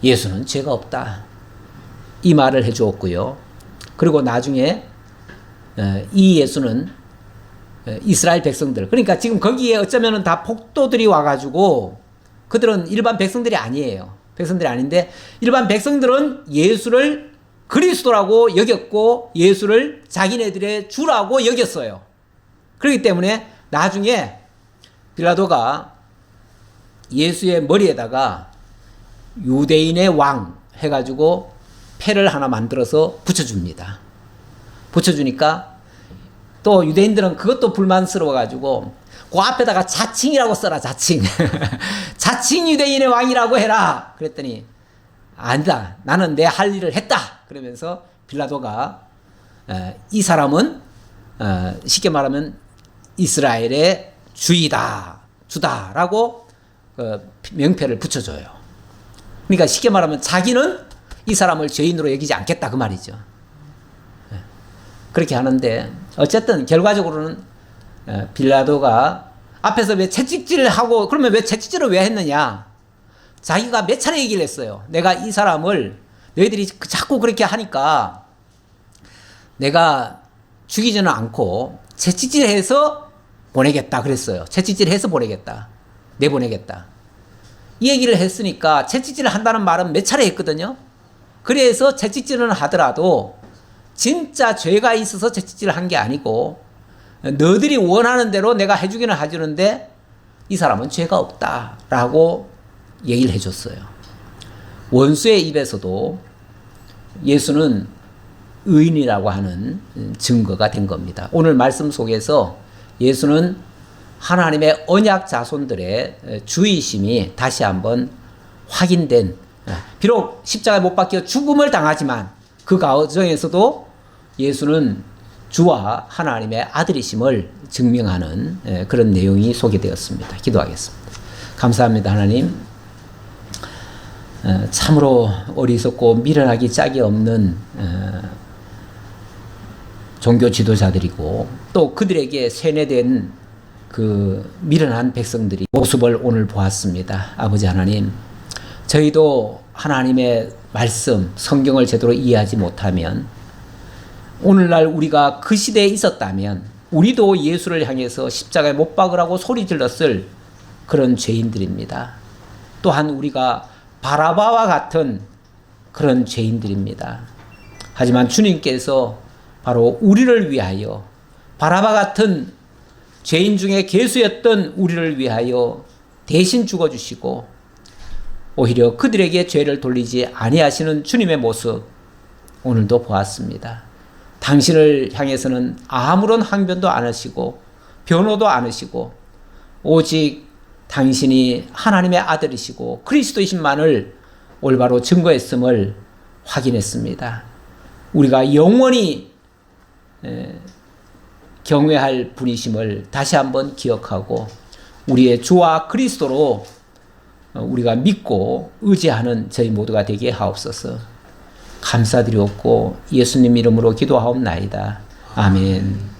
예수는 죄가 없다. 이 말을 해주었고요. 그리고 나중에 이 예수는 이스라엘 백성들, 그러니까 지금 거기에 어쩌면 다 폭도들이 와가지고 그들은 일반 백성들이 아니에요. 백성들이 아닌데 일반 백성들은 예수를 그리스도라고 여겼고 예수를 자기네들의 주라고 여겼어요. 그렇기 때문에 나중에 빌라도가 예수의 머리에다가 유대인의 왕 해가지고 패를 하나 만들어서 붙여줍니다. 붙여주니까 또 유대인들은 그것도 불만스러워가지고 그 앞에다가 자칭이라고 써라, 자칭. 자칭 유대인의 왕이라고 해라. 그랬더니 아니다. 나는 내 할 일을 했다. 그러면서 빌라도가 이 사람은 쉽게 말하면 이스라엘의 주다라고 명패를 붙여줘요. 그러니까 쉽게 말하면 자기는 이 사람을 죄인으로 여기지 않겠다 그 말이죠. 그렇게 하는데 어쨌든 결과적으로는 빌라도가 앞에서 왜 채찍질을 하고 그러면 왜 채찍질을 왜 했느냐? 자기가 몇 차례 얘기를 했어요. 내가 이 사람을 너희들이 자꾸 그렇게 하니까 내가 죽이지는 않고 채찍질해서 보내겠다 그랬어요. 채찍질해서 보내겠다. 내보내겠다. 이 얘기를 했으니까 채찍질을 한다는 말은 몇 차례 했거든요. 그래서 채찍질은 하더라도 진짜 죄가 있어서 채찍질을 한 게 아니고 너희들이 원하는 대로 내가 해주기는 해주는데 이 사람은 죄가 없다라고 얘기를 해줬어요. 원수의 입에서도 예수는 의인이라고 하는 증거가 된 겁니다. 오늘 말씀 속에서 예수는 하나님의 언약 자손들의 주이심이 다시 한번 확인된, 비록 십자가에 못 박혀 죽음을 당하지만 그 과정에서도 예수는 주와 하나님의 아들이심을 증명하는 그런 내용이 소개되었습니다. 기도하겠습니다. 감사합니다. 하나님, 참으로 어리석고 미련하기 짝이 없는 종교 지도자들이고 또 그들에게 세뇌된 그 미련한 백성들이 모습을 오늘 보았습니다. 아버지 하나님, 저희도 하나님의 말씀, 성경을 제대로 이해하지 못하면 오늘날 우리가 그 시대에 있었다면 우리도 예수를 향해서 십자가에 못 박으라고 소리 질렀을 그런 죄인들입니다. 또한 우리가 바라바와 같은 그런 죄인들입니다. 하지만 주님께서 바로 우리를 위하여 바라바 같은 죄인 중에 괴수였던 우리를 위하여 대신 죽어주시고 오히려 그들에게 죄를 돌리지 아니하시는 주님의 모습 오늘도 보았습니다. 당신을 향해서는 아무런 항변도 안 하시고 변호도 안 하시고 오직 당신이 하나님의 아들이시고 그리스도이신만을 올바로 증거했음을 확인했습니다. 우리가 영원히 경외할 분이심을 다시 한번 기억하고 우리의 주와 그리스도로 우리가 믿고 의지하는 저희 모두가 되게 하옵소서. 감사드리옵고 예수님 이름으로 기도하옵나이다. 아멘.